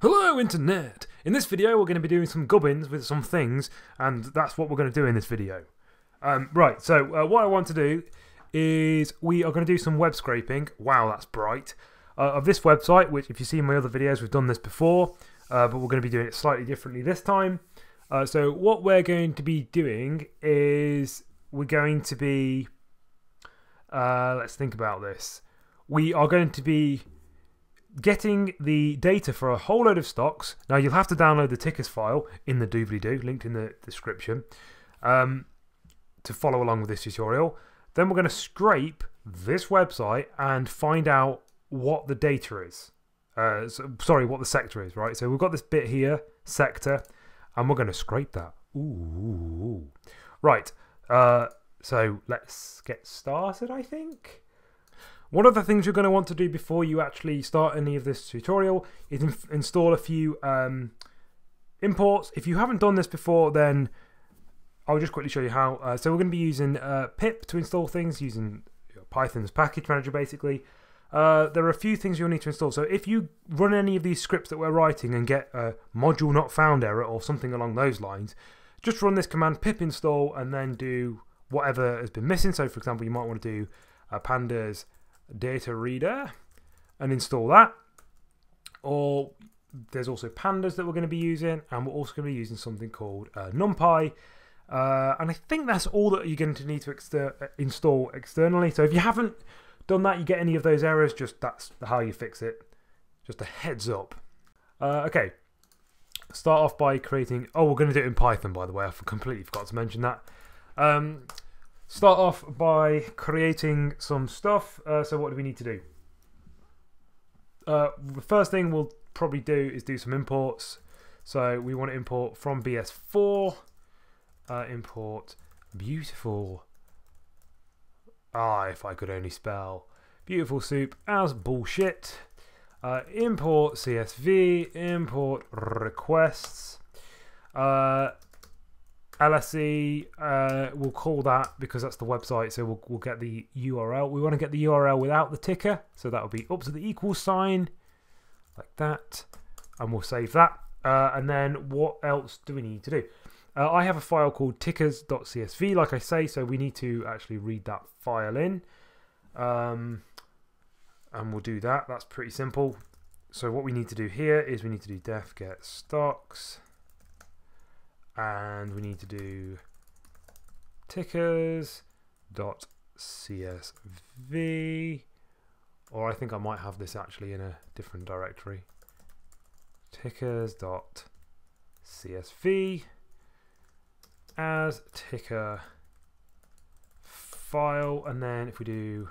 Hello Internet! In this video we're going to be doing some gubbins with some things, and that's what we're going to do in this video. Right, so what I want to do is we are going to do some web scraping. Wow, that's bright. Of this website, which if you see my other videos we've done this before, but we're going to be doing it slightly differently this time. So what we're going to be doing is we're going to be, let's think about this. We are going to be getting the data for a whole load of stocks. Now you'll have to download the tickers file in the doobly-doo, linked in the description, to follow along with this tutorial. Then we're going to scrape this website and find out what the data is. Sorry, what the sector is, right? So we've got this bit here, sector, and we're going to scrape that. Ooh. Right, so let's get started, I think. One of the things you're going to want to do before you actually start any of this tutorial is install a few imports. If you haven't done this before, then I'll just quickly show you how. So we're going to be using pip to install things, using Python's package manager basically. There are a few things you'll need to install. So if you run any of these scripts that we're writing and get a module not found error or something along those lines, just run this command pip install and then do whatever has been missing. So for example, you might want to do pandas data reader and install that, or there's also pandas that we're going to be using, and we're also going to be using something called numpy, and I think that's all that you're going to need to install externally. So if you haven't done that, you get any of those errors, just that's how you fix it, just a heads up. Okay, start off by creating, we're going to do it in Python, by the way, I completely forgot to mention that. Start off by creating some stuff. So what do we need to do? The first thing we'll probably do is do some imports. So we want to import from BS4. Import beautiful. If I could only spell. Beautiful soup as bullshit. Import CSV. Import requests. LSE, we'll call that because that's the website, so we'll get the URL. We want to get the URL without the ticker, so that'll be up to the equal sign, like that, and we'll save that. And then what else do we need to do? I have a file called tickers.csv, like I say, so we need to actually read that file in, and we'll do that. That's pretty simple. So what we need to do here is we need to do def get stocks. And we need to do tickers.csv, or I think I might have this actually in a different directory. Tickers.csv as ticker file, and then if we do,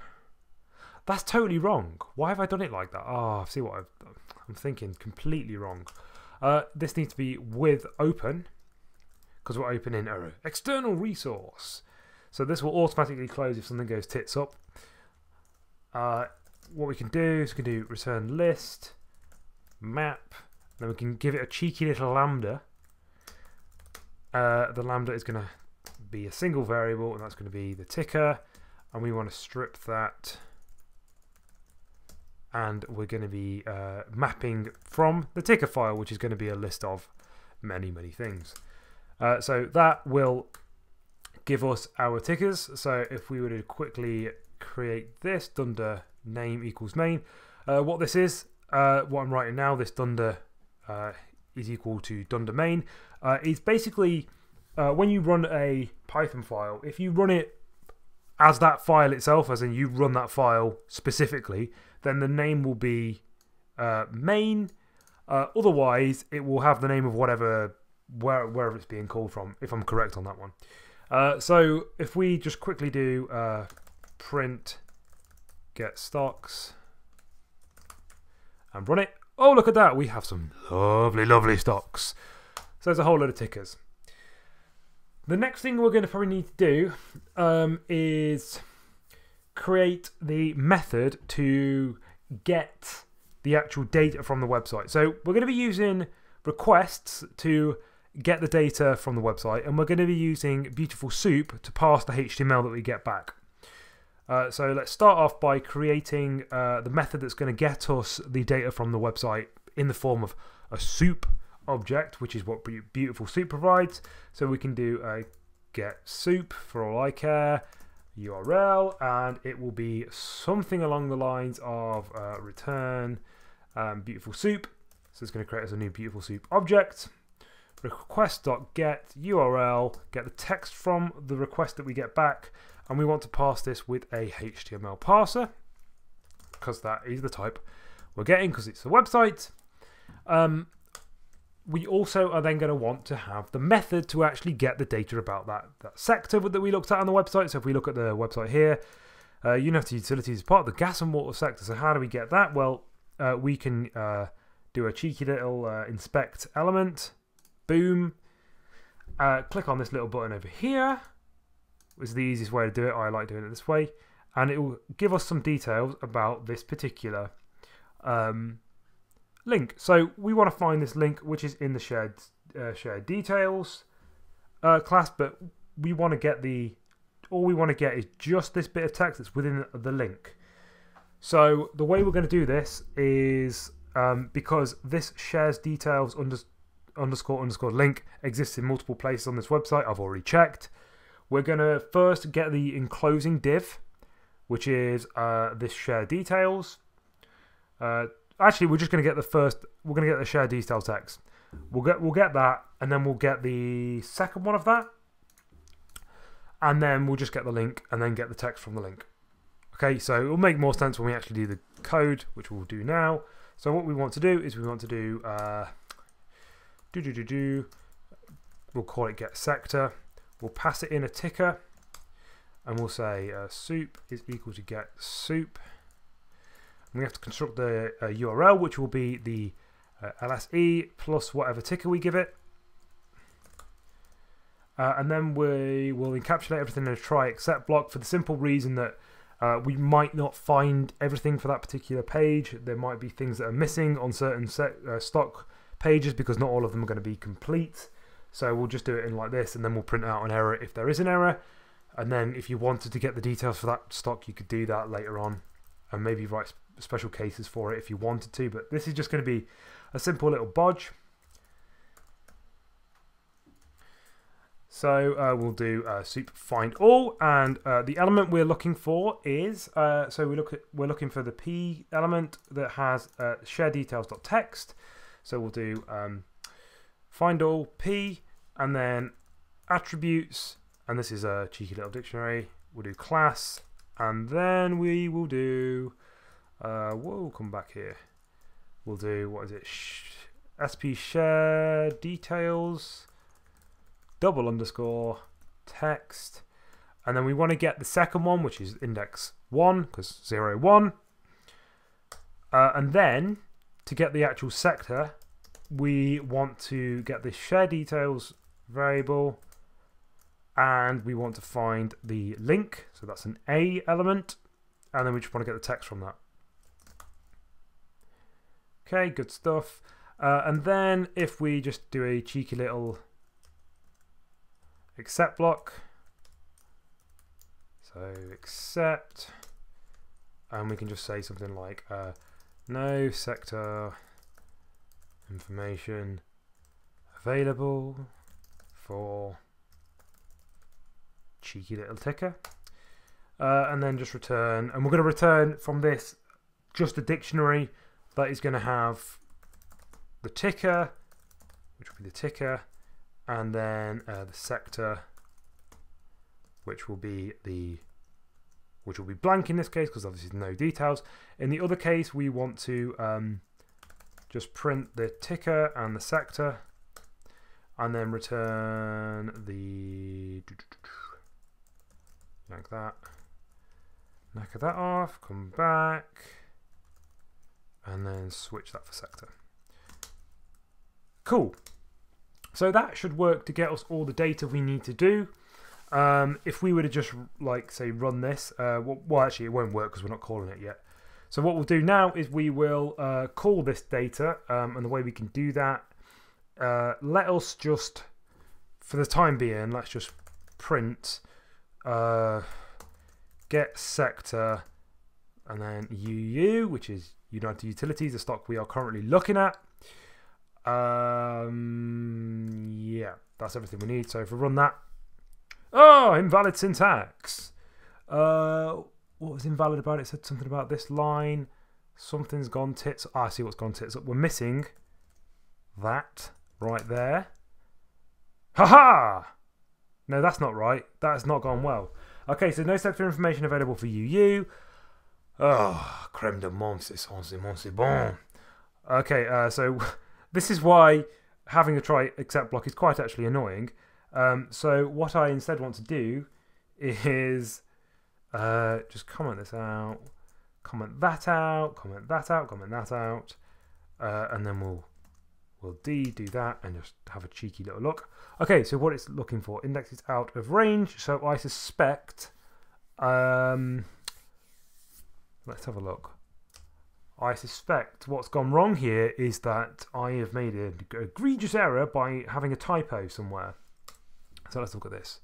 that's totally wrong. Why have I done it like that? See what I'm thinking, completely wrong. This needs to be with open, because we're opening an external resource. So this will automatically close if something goes tits up. What we can do is we can do return list, map, then we can give it a cheeky little lambda. The lambda is going to be a single variable, and that's going to be the ticker, and we want to strip that, and we're going to be mapping from the ticker file, which is going to be a list of many things. So that will give us our tickers. So if we were to quickly create this, dunder name equals main, what this is, what I'm writing now, this dunder is equal to dunder main, is basically when you run a Python file, if you run it as that file itself, as in you run that file specifically, then the name will be main. Otherwise, it will have the name of wherever it's being called from, if I'm correct on that one. So if we just quickly do print get stocks and run it, look at that, we have some lovely stocks. So there's a whole load of tickers. The next thing we're going to probably need to do is create the method to get the actual data from the website. So we're going to be using requests to get the data from the website, and we're going to be using beautiful soup to parse the HTML that we get back. So let's start off by creating the method that's going to get us the data from the website in the form of a soup object, which is what Beautiful Soup provides. So we can do a get soup for all I care URL, and it will be something along the lines of return Beautiful Soup. So it's going to create us a new Beautiful Soup object. Request.get URL, get the text from the request that we get back, and we want to parse this with a HTML parser because that is the type we're getting because it's a website. We also are then going to want to have the method to actually get the data about that sector that we looked at on the website. So if we look at the website here, United Utilities is part of the gas and water sector. So how do we get that? Well, we can do a cheeky little inspect element. Boom. Click on this little button over here. It's the easiest way to do it. I like doing it this way. And it will give us some details about this particular link. So we want to find this link, which is in the shared details class, but we want to get all we want to get is just this bit of text that's within the link. So the way we're going to do this is because this shares details underscore link exists in multiple places on this website. I've already checked. We're going to first get the enclosing div, which is this share details. Actually, we're just going to get we're going to get the share details text. We'll get that, and then we'll get the second one of that, and then we'll just get the link, and then get the text from the link. Okay, so it will make more sense when we actually do the code, which we'll do now. So what we want to do is we want to do we'll call it get sector. We'll pass it in a ticker, and we'll say soup is equal to get soup. And we have to construct the URL, which will be the LSE plus whatever ticker we give it. And then we will encapsulate everything in a try except block for the simple reason that we might not find everything for that particular page. There might be things that are missing on certain stock pages because not all of them are going to be complete. So we'll just do it in like this, and then we'll print out an error if there is an error. And then if you wanted to get the details for that stock, you could do that later on and maybe write special cases for it if you wanted to. But this is just going to be a simple little bodge. So we'll do soup find all, and the element we're looking for is so we're looking for the P element that has share details.text. So we'll do find all P, and then attributes, and this is a cheeky little dictionary. We'll do class, and then we will do we'll come back here. We'll do, what is it, sp share details double underscore text, and then we want to get the second one, which is index 1 because 0 1, and then to get the actual sector we want to get the share details variable, and we want to find the link, so that's an A element, and then we just want to get the text from that. Okay, good stuff. And then if we just do a cheeky little except block, so except, and we can just say something like no sector information available for cheeky little ticker, and then just return, and we're going to return from this just a dictionary that is going to have the ticker, which will be the ticker, and then the sector, which will be blank in this case because obviously no details. In the other case, we want to just print the ticker and the sector, and then return the like that. Knock that off. Come back, and then switch that for sector. Cool. So that should work to get us all the data we need to do. If we were to just, like, say, run this, well, actually, it won't work because we're not calling it yet. So what we'll do now is we will call this data, and the way we can do that, let us just, for the time being, let's just print get sector, and then UU, which is United Utilities, the stock we are currently looking at. Yeah, that's everything we need. So if we run that, oh, invalid syntax. What was invalid about it? It said something about this line. Something's gone tits. I see what's gone tits up. We're missing that right there. Haha! No, that's not right. That has not gone well. Okay, so no sector information available for UU. Oh, crème de monde, c'est bon. Okay, so this is why having a try except block is quite actually annoying. So what I instead want to do is just comment this out, comment that out, comment that out, comment that out, and then we'll do that and just have a cheeky little look. Okay, so what it's looking for, index is out of range, so I suspect, let's have a look. I suspect what's gone wrong here is that I have made an egregious error by having a typo somewhere. So let's look at this.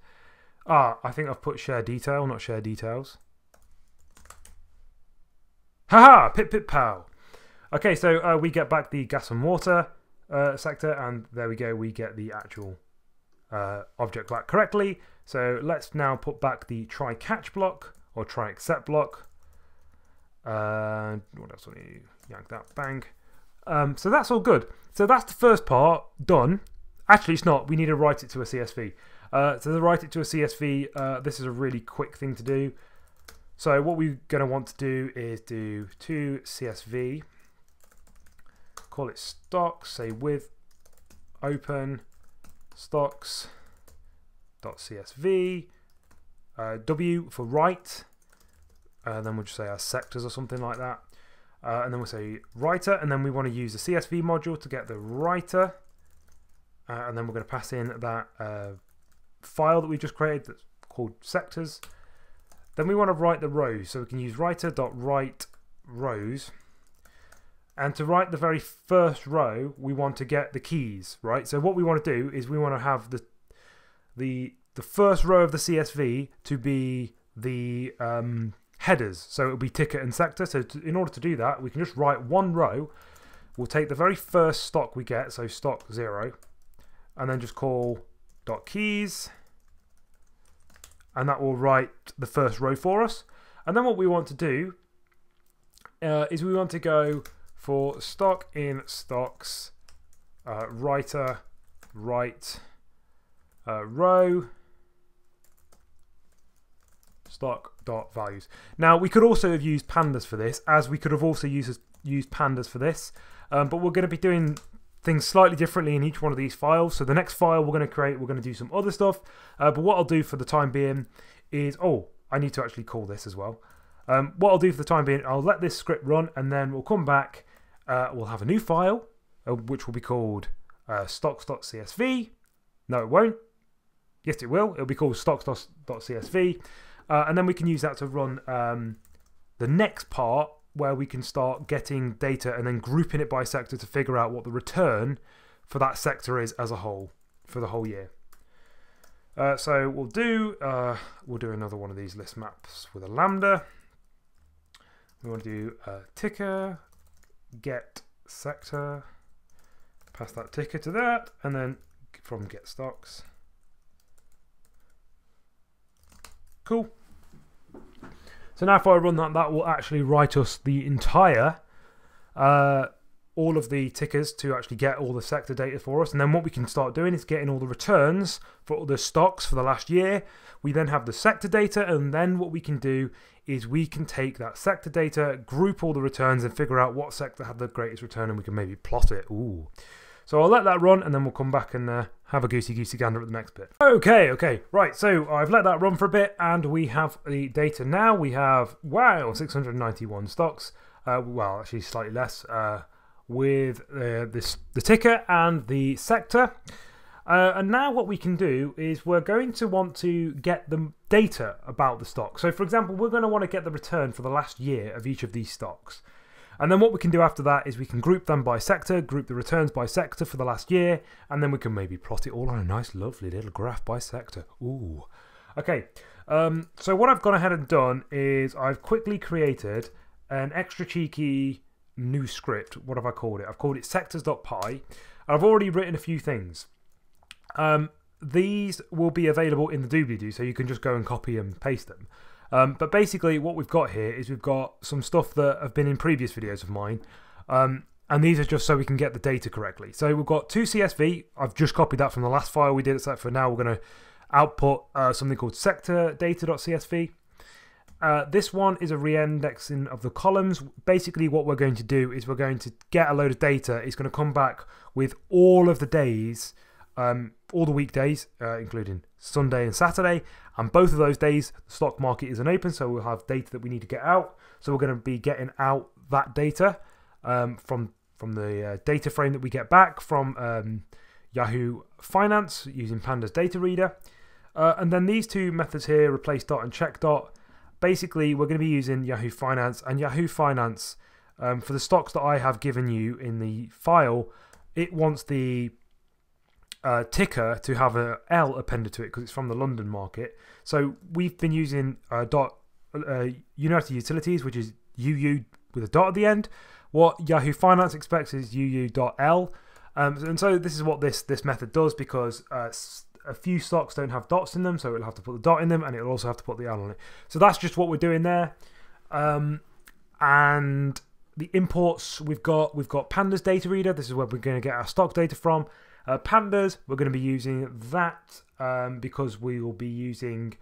I think I've put share detail, not share details. Haha! Pip pip pow! Okay, so we get back the gas and water sector, and there we go, we get the actual object back correctly. So let's now put back the try catch block, or try except block. What else do I need? Yank that, bang. So that's all good. So that's the first part done. Actually, it's not. We need to write it to a CSV. So to write it to a CSV, this is a really quick thing to do. So what we're going to want to do is do to CSV, call it stocks, say with open stocks.csv, W for write, then we'll just say our sectors or something like that, and then we'll say writer, and then we want to use the CSV module to get the writer, and then we're going to pass in that file that we just created that's called sectors. Then we want to write the rows, so we can use writer.write rows. And to write the very first row, we want to get the keys, right? So what we want to do is we want to have the first row of the CSV to be the headers. So it'll be ticket and sector. So in order to do that, we can just write one row. We'll take the very first stock we get, so stock 0, and then just call .keys. And that will write the first row for us. And then what we want to do is we want to go for stock in stocks, writer, write, row, stock.values. Now we could also have used pandas for this, as we could have also used pandas for this, but we're going to be doing things slightly differently in each one of these files. So the next file we're going to create, we're going to do some other stuff, but what I'll do for the time being is, I need to actually call this as well. What I'll do for the time being, I'll let this script run, and then we'll come back, we'll have a new file, which will be called stocks.csv. No, it won't. Yes, it will. It'll be called stocks.csv, and then we can use that to run the next part, where we can start getting data and then grouping it by sector to figure out what the return for that sector is as a whole for the whole year. So we'll do another one of these list maps with a lambda. We want to do ticker, get sector, pass that ticker to that, and then from get stocks. Cool. So now if I run that, that will actually write us the entire, all of the tickers to actually get all the sector data for us. And then what we can start doing is getting all the returns for all the stocks for the last year. We then have the sector data, and then what we can do is we can take that sector data, group all the returns, and figure out what sector had the greatest return, and we can maybe plot it. Ooh. So I'll let that run, and then we'll come back and have a goosey gander at the next bit. Okay, right, so I've let that run for a bit, and we have the data now. We have, wow, 691 stocks, well, actually slightly less, with the ticker and the sector. And now what we can do is we're going to want to get the data about the stock. So for example, we're going to want to get the return for the last year of each of these stocks. And then what we can do after that is we can group them by sector, group the returns by sector for the last year, and then we can maybe plot it all on a nice lovely little graph by sector. Ooh. Okay, so what I've gone ahead and done is I've quickly created an extra cheeky new script, what have I called it? I've called it sectors.py. I've already written a few things. These will be available in the doobly-doo, so you can just go and copy and paste them. But basically what we've got here is we've got some stuff that have been in previous videos of mine. And these are just so we can get the data correctly. So we've got 2 CSV. I've just copied that from the last file we did, except for now we're going to output something called sectordata.csv. This one is a re-indexing of the columns. Basically what we're going to do is we're going to get a load of data. It's going to come back with all of the days, all the weekdays, including Sunday and Saturday. And both of those days, the stock market isn't open, so we'll have data that we need to get out. So we're going to be getting out that data from the data frame that we get back from Yahoo Finance using Pandas data reader. And then these two methods here, replace dot and check dot, basically we're going to be using Yahoo Finance. And Yahoo Finance, for the stocks that I have given you in the file, it wants the ticker to have a L appended to it because it's from the London market. So we've been using United Utilities, which is UU with a dot at the end. What Yahoo Finance expects is UU.L. And so this is what this method does, because a few stocks don't have dots in them, so it'll have to put the dot in them, and it'll also have to put the L on it. So that's just what we're doing there. And the imports, we've got Pandas data reader. This is where we're going to get our stock data from. Pandas, we're going to be using that because we will be using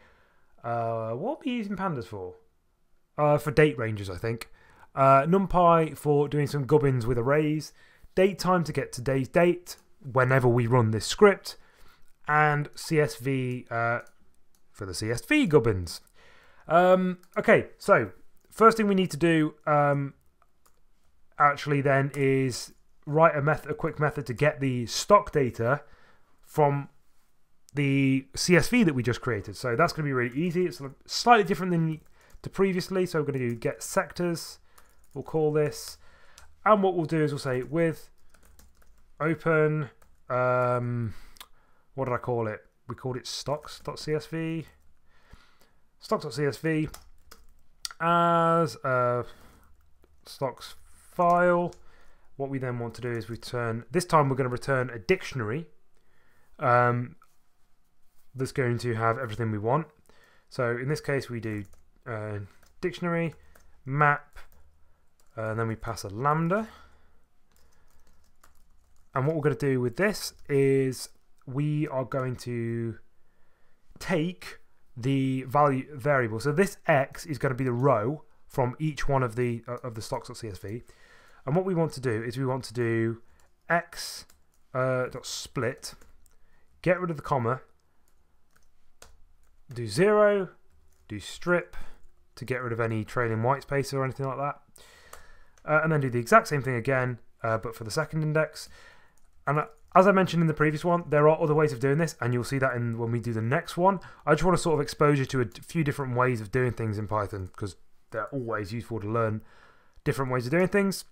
what will we be using Pandas for? For date ranges, I think. NumPy for doing some gubbins with arrays, date time to get today's date whenever we run this script, and CSV for the CSV gubbins. Okay, so first thing we need to do actually then is write a quick method to get the stock data from the CSV that we just created. So that's going to be really easy. It's slightly different than to previously. So we're going to do get sectors. We'll call this, and what we'll do is we'll say with open, what did I call it? We called it stocks.csv. Stocks.csv as a stocks file. What we then want to do is return, this time we're going to return a dictionary that's going to have everything we want. So in this case we do dictionary, map, and then we pass a lambda. And what we're going to do with this is we are going to take the value variable. So this x is going to be the row from each one of the stocks.csv. And what we want to do is we want to do x dot split, get rid of the comma, do 0, do strip to get rid of any trailing white space or anything like that. And then do the exact same thing again, but for the second index. And as I mentioned in the previous one, there are other ways of doing this, and you'll see that when we do the next one. I just want to sort of expose you to a few different ways of doing things in Python, because they're always useful to learn different ways of doing things.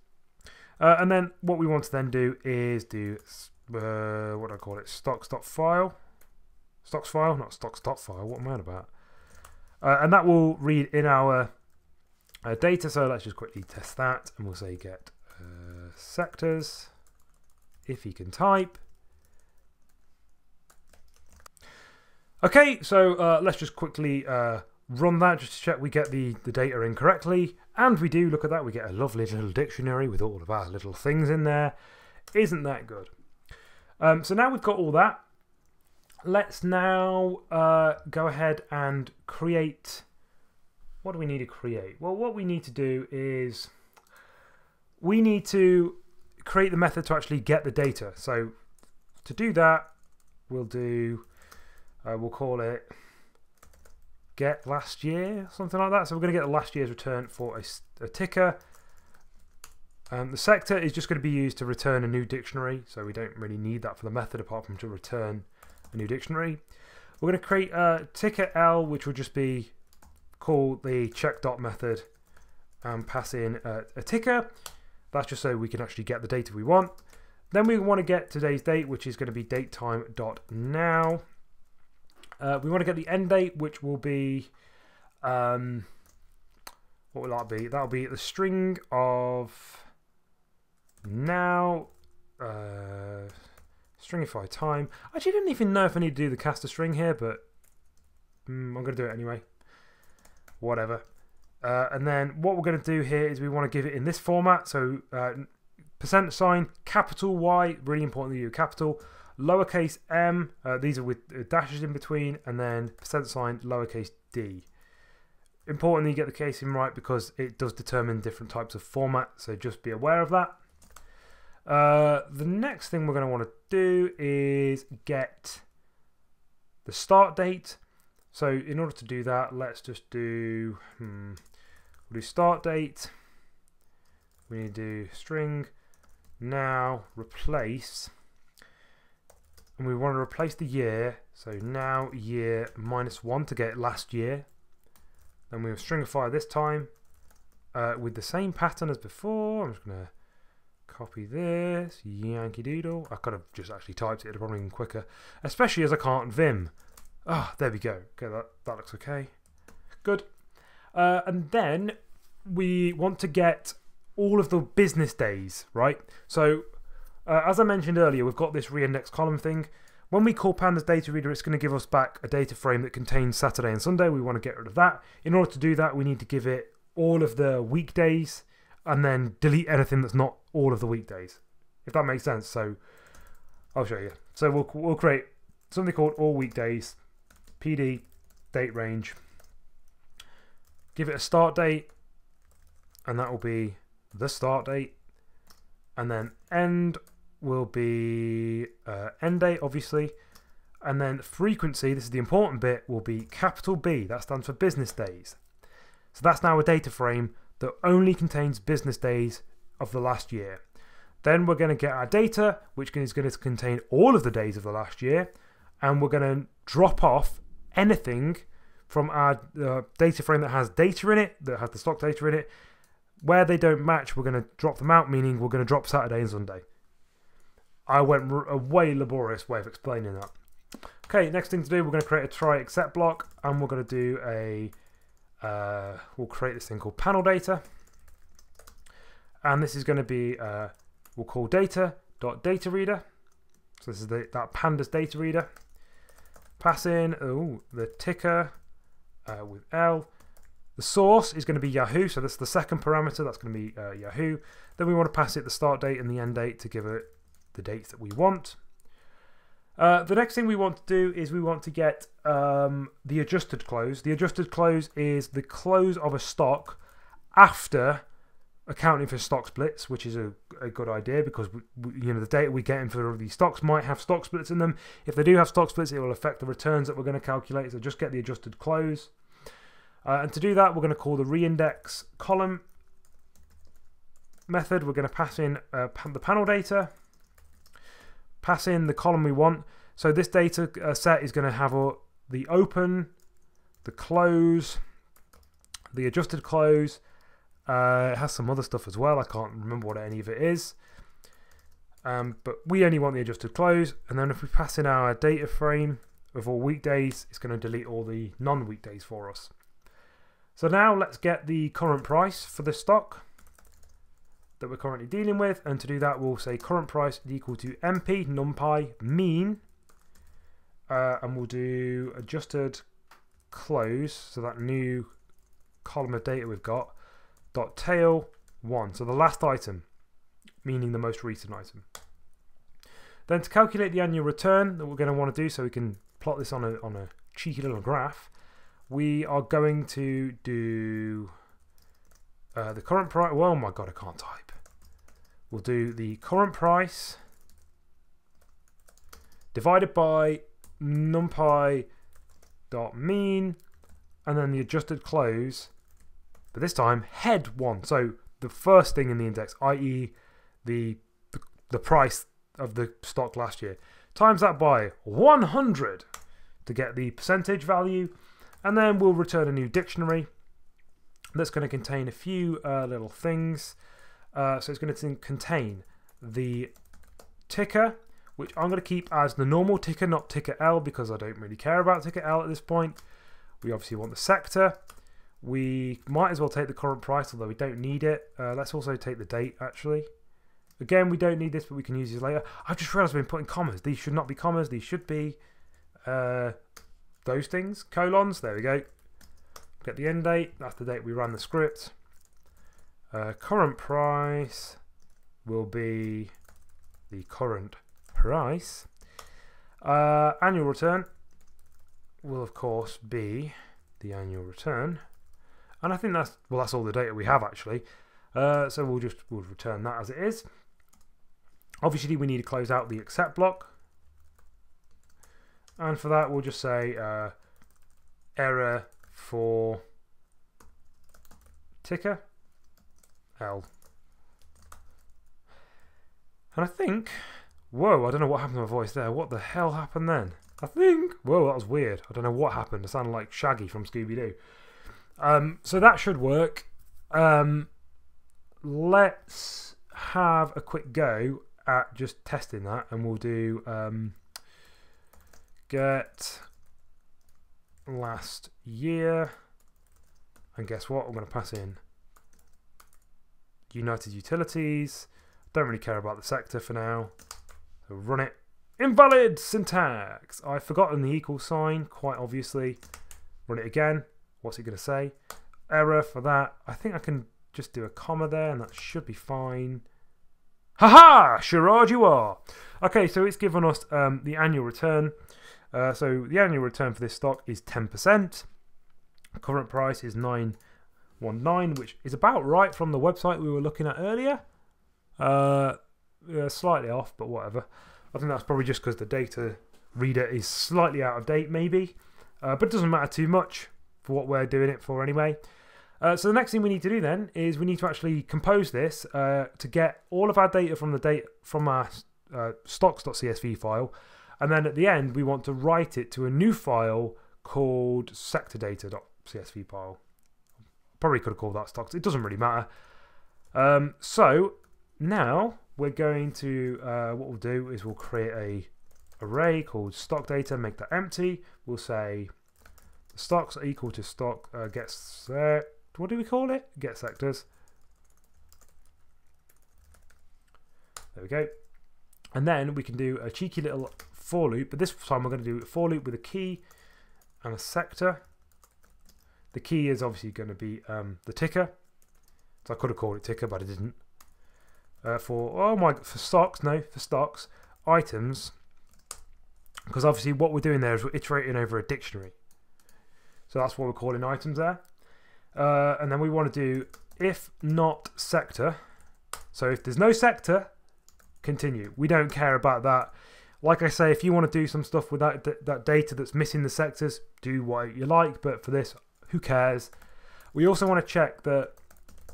And then what we want to then do is do, what do I call it, stocks.file. Stocks file, not stocks.file, what am I on about? And that will read in our data, so let's just quickly test that, and we'll say get sectors, if he can type. Okay, so let's just quickly run that just to check we get the data in correctly, and we do. Look at that, we get a lovely little dictionary with all of our little things in there. Isn't that good? So now we've got all that, let's now go ahead and create. What do we need to create? Well, what we need to do is we need to create the method to actually get the data. So to do that, we'll call it get last year, something like that. So we're going to get the last year's return for a ticker. The sector is just going to be used to return a new dictionary, so we don't really need that for the method apart from to return a new dictionary. We're going to create a ticker L, which will just be called the check dot method and pass in a ticker. That's just so we can actually get the data we want. Then we want to get today's date, which is going to be datetime.now. We want to get the end date, which will be, what will that be? That'll be the string of now. Stringify time. I actually didn't even know if I need to do the caster string here, but I'm going to do it anyway. Whatever. And then what we're going to do here is we want to give it in this format. So %, capital Y, really important that you do capital, lowercase m, these are with dashes in between, and then %, lowercase d. Important that you get the casing right because it does determine different types of format, so just be aware of that. The next thing we're going to want to do is get the start date. So in order to do that, let's just do, we'll do start date. We need to do string now replace, and we want to replace the year. So now year -1 to get last year. Then we'll stringify this time with the same pattern as before. I'm just going to copy this, Yankee Doodle. I could have just actually typed it, it'd probably been quicker, especially as I can't Vim. Ah, there we go. Okay, that looks okay. Good. And then we want to get all of the business days, right? So, as I mentioned earlier, we've got this reindex column thing. When we call pandas data reader, it's going to give us back a data frame that contains Saturday and Sunday. We want to get rid of that. In order to do that, we need to give it all of the weekdays and then delete anything that's not all of the weekdays, if that makes sense. So I'll show you. So we'll create something called all weekdays, PD, date range, give it a start date, and that will be the start date, and then end will be end date, obviously, and then frequency, this is the important bit, will be capital B. That stands for business days. So that's now a data frame that only contains business days of the last year. Then we're going to get our data, which is going to contain all of the days of the last year, and we're going to drop off anything from our data frame that has data in it, that has the stock data in it. Where they don't match, we're going to drop them out, meaning we're going to drop Saturday and Sunday. I went a way laborious way of explaining that. Okay, next thing to do, we're going to create a try except block, and we're going to do a, we'll create this thing called panel data. And this is going to be, we'll call data.dataReader. So this is that pandas data reader. Pass in the ticker with L. The source is going to be Yahoo, so that's the second parameter, that's going to be Yahoo. Then we want to pass it the start date and the end date to give it the dates that we want. The next thing we want to do is we want to get the adjusted close. The adjusted close is the close of a stock after accounting for stock splits, which is a good idea because you know the data we get in for these stocks might have stock splits in them. If they do have stock splits, it will affect the returns that we're going to calculate, so just get the adjusted close. And to do that, we're going to call the reindex column method. We're going to pass in the panel data, pass in the column we want. So this data set is going to have the open, the close, the adjusted close. It has some other stuff as well. I can't remember what any of it is. But we only want the adjusted close. And then if we pass in our data frame of all weekdays, it's going to delete all the non-weekdays for us. So now let's get the current price for the stock that we're currently dealing with. And to do that, we'll say current price is equal to NP, numpy, mean. And we'll do adjusted close. So that new column of data we've got. Dot tail 1. So the last item, meaning the most recent item. Then to calculate the annual return that we're going to want to do, so we can plot this on a cheeky little graph, we are going to do the current price. Well, oh my god, I can't type. We'll do the current price divided by numpy dot mean, and then the adjusted close. But this time, head 1. So the first thing in the index, i.e. the price of the stock last year. Times that by 100 to get the percentage value. And then we'll return a new dictionary that's going to contain a few little things. So it's going to contain the ticker, which I'm going to keep as the normal ticker, not ticker L, because I don't really care about ticker L at this point. We obviously want the sector. We might as well take the current price, although we don't need it. Let's also take the date, actually. Again, we don't need this, but we can use these later. I've just realised I've been putting commas. These should not be commas. These should be those things. Colons. There we go. Get the end date. That's the date we ran the script. Current price will be the current price. Annual return will, of course, be the annual return. And I think that's all the data we have, actually. So we'll return that as it is. Obviously, we need to close out the accept block. And for that, we'll just say error for ticker L. And I think, whoa, I don't know what happened to my voice there. What the hell happened then? I think, whoa, that was weird. I don't know what happened. It sounded like Shaggy from Scooby-Doo. So that should work. Let's have a quick go at just testing that, and we'll do get last year, and guess what? I'm going to pass in United Utilities. Don't really care about the sector for now, so run it. Invalid syntax. I've forgotten the equal sign, quite obviously. Run it again. What's it going to say? Error for that. I think I can just do a comma there, and that should be fine. Haha! Sure you are. Okay, so it's given us the annual return. So the annual return for this stock is 10%. Current price is 919, which is about right from the website we were looking at earlier. Yeah, slightly off, but whatever. I think that's probably just because the data reader is slightly out of date, maybe. But it doesn't matter too much for what we're doing it for anyway. So the next thing we need to do then is we need to actually compose this to get all of our data from our stocks.csv file, and then at the end we want to write it to a new file called sectordata.csv file. Probably could have called that stocks. It doesn't really matter. So now we're going to what we'll do is we'll create a array called stockdata. Make that empty. We'll say stocks are equal to stock gets. What do we call it? Get sectors. There we go. And then we can do a cheeky little for loop, but this time we're going to do a for loop with a key and a sector. The key is obviously going to be the ticker. So I could have called it ticker, but I didn't. For stocks items, because obviously what we're doing there is we're iterating over a dictionary. So that's what we're calling items there. And then we want to do if not sector. So if there's no sector, continue. We don't care about that. Like I say, if you want to do some stuff with that data that's missing the sectors, do what you like. But for this, who cares? We also want to check that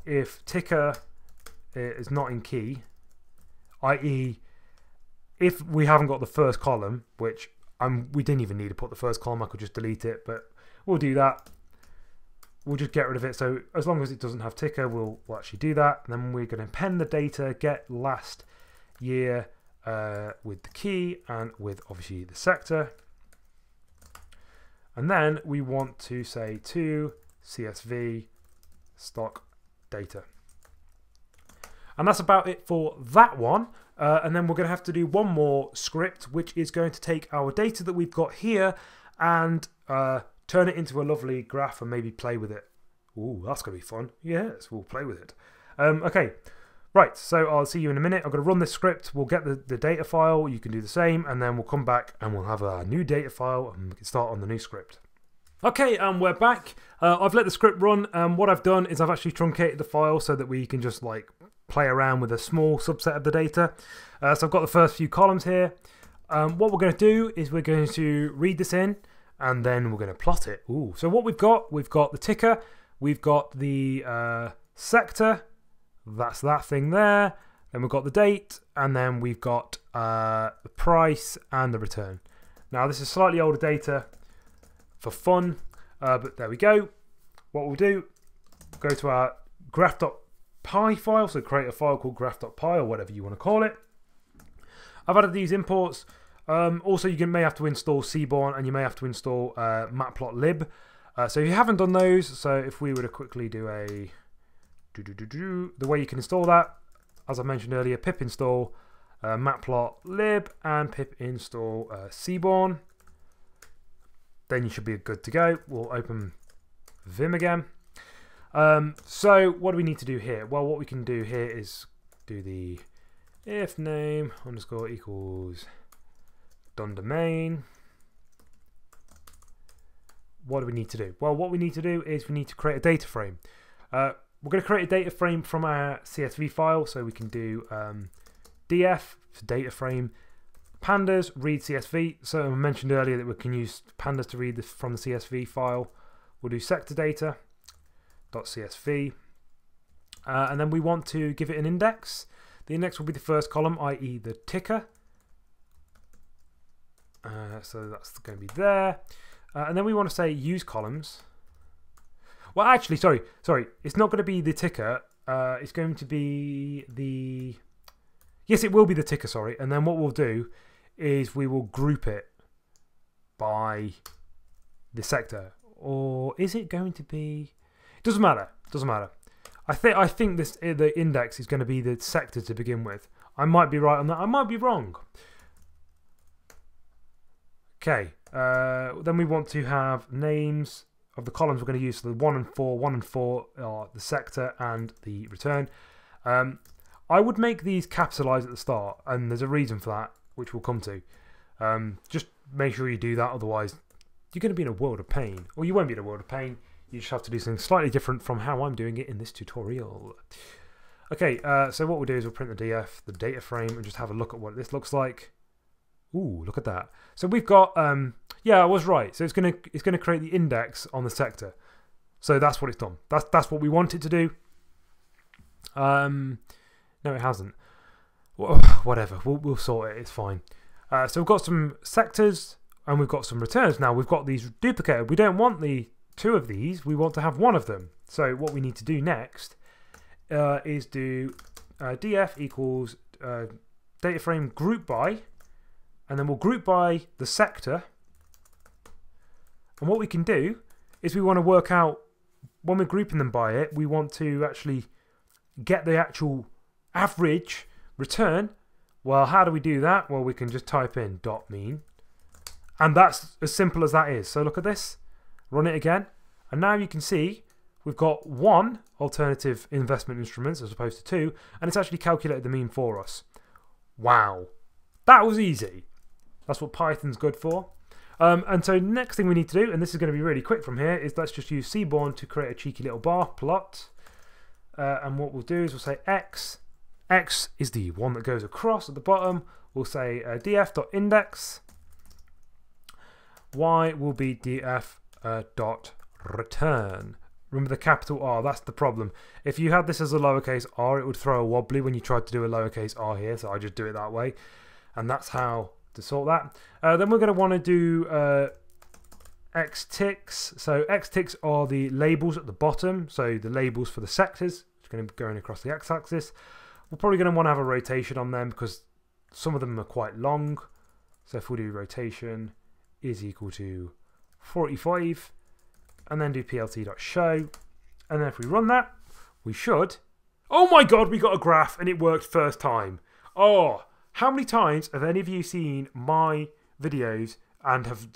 if ticker is not in key, i.e. if we haven't got the first column, which we didn't even need to put the first column, I could just delete it, but we'll do that. We'll just get rid of it. So as long as it doesn't have ticker, we'll actually do that. And then we're going to append the data, get last year with the key and with obviously the sector. And then we want to say to CSV stock data. And that's about it for that one. And then we're going to have to do one more script, which is going to take our data that we've got here and turn it into a lovely graph and maybe play with it. Ooh, that's going to be fun. Yes, we'll play with it. Okay, right, so I'll see you in a minute. I'm going to run this script. We'll get the data file. You can do the same, and then we'll come back and we'll have a new data file and we can start on the new script. Okay, and we're back. I've let the script run. What I've done is I've actually truncated the file so that we can just like play around with a small subset of the data. So I've got the first few columns here. What we're going to do is we're going to read this in, and then we're going to plot it. Ooh. So what we've got the ticker, we've got the sector, that's that thing there, then we've got the date, and then we've got the price and the return. Now this is slightly older data for fun, but there we go. What we'll do, go to our graph.py file, so create a file called graph.py or whatever you want to call it. I've added these imports. Also, you may have to install Seaborn and you may have to install matplotlib. So if you haven't done those, so if we were to quickly do a the way you can install that, as I mentioned earlier, pip install matplotlib and pip install Seaborn. Then you should be good to go. We'll open Vim again. So what do we need to do here? Well, what we can do here is do the if name underscore equals done domain. What do we need to do? Well, what we need to do is we need to create a data frame. We're going to create a data frame from our CSV file, so we can do df for data frame, pandas read CSV. So I mentioned earlier that we can use pandas to read this from the CSV file. We'll do sector data.csv, and then we want to give it an index. The index will be the first column, i.e. the ticker. So that's going to be there. And then we want to say use columns. Well, actually, sorry. It's not going to be the ticker. It's going to be the... Yes, it will be the ticker, sorry. And then what we'll do is we will group it by the sector. Or is it going to be... It doesn't matter. Doesn't matter. I think the index is going to be the sector to begin with. I might be right on that. I might be wrong. Okay. Then we want to have names of the columns we're going to use. So the 1 and 4 are the sector and the return. I would make these capitalized at the start, and there's a reason for that, which we'll come to. Just make sure you do that, otherwise you're going to be in a world of pain. Or you won't be in a world of pain. You just have to do something slightly different from how I'm doing it in this tutorial. Okay, so what we'll do is we'll print the df, the data frame, and just have a look at what this looks like. Ooh, look at that. So we've got, yeah, I was right. So it's gonna create the index on the sector. So that's what it's done. That's what we want it to do. No, it hasn't. Well, whatever. We'll sort it. It's fine. So we've got some sectors and we've got some returns. Now we've got these duplicated. We don't want the two of these. We want to have one of them. So what we need to do next is do df equals data frame group by. And then we'll group by the sector. And what we can do is we want to work out, when we're grouping them by it, we want to actually get the actual average return. Well, how do we do that? Well, we can just type in .mean. And that's as simple as that is. So look at this. Run it again. And now you can see we've got one alternative investment instruments as opposed to two. And it's actually calculated the mean for us. Wow. That was easy. That's what Python's good for. And so next thing we need to do, and this is going to be really quick from here, is let's just use Seaborn to create a cheeky little bar plot. And what we'll do is we'll say x. X is the one that goes across at the bottom. We'll say df.index. Y will be df.return. Remember the capital R, that's the problem. If you had this as a lowercase r, it would throw a wobbly when you tried to do a lowercase r here, so I just do it that way. And that's how to sort that. Then we're going to want to do xticks. So xticks are the labels at the bottom, so the labels for the sectors, which are going to be going across the x-axis. We're probably going to want to have a rotation on them because some of them are quite long. So if we do rotation is equal to 45, and then do plt.show, and then if we run that, we should... Oh my god, we got a graph and it worked first time. Oh, how many times have any of you seen my videos and have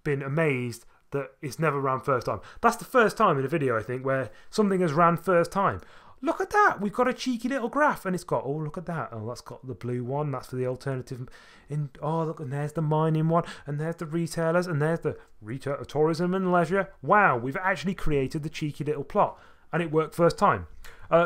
been amazed that it's never ran first time? That's the first time in a video, I think, where something has ran first time. Look at that. We've got a cheeky little graph and it's got, oh, look at that. Oh, that's got the blue one. That's for the alternative. Oh, look, and there's the mining one. And there's the retailers. And there's the tourism and leisure. Wow, we've actually created the cheeky little plot. And it worked first time.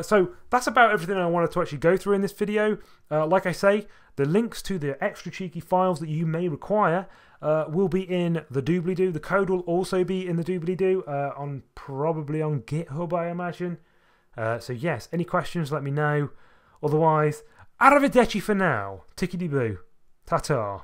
So that's about everything I wanted to actually go through in this video. Like I say, the links to the extra cheeky files that you may require will be in the doobly-doo. The code will also be in the doobly-doo, probably on GitHub, I imagine. So yes, any questions, let me know. Otherwise, arrivederci for now. Tickety-boo. Ta-ta.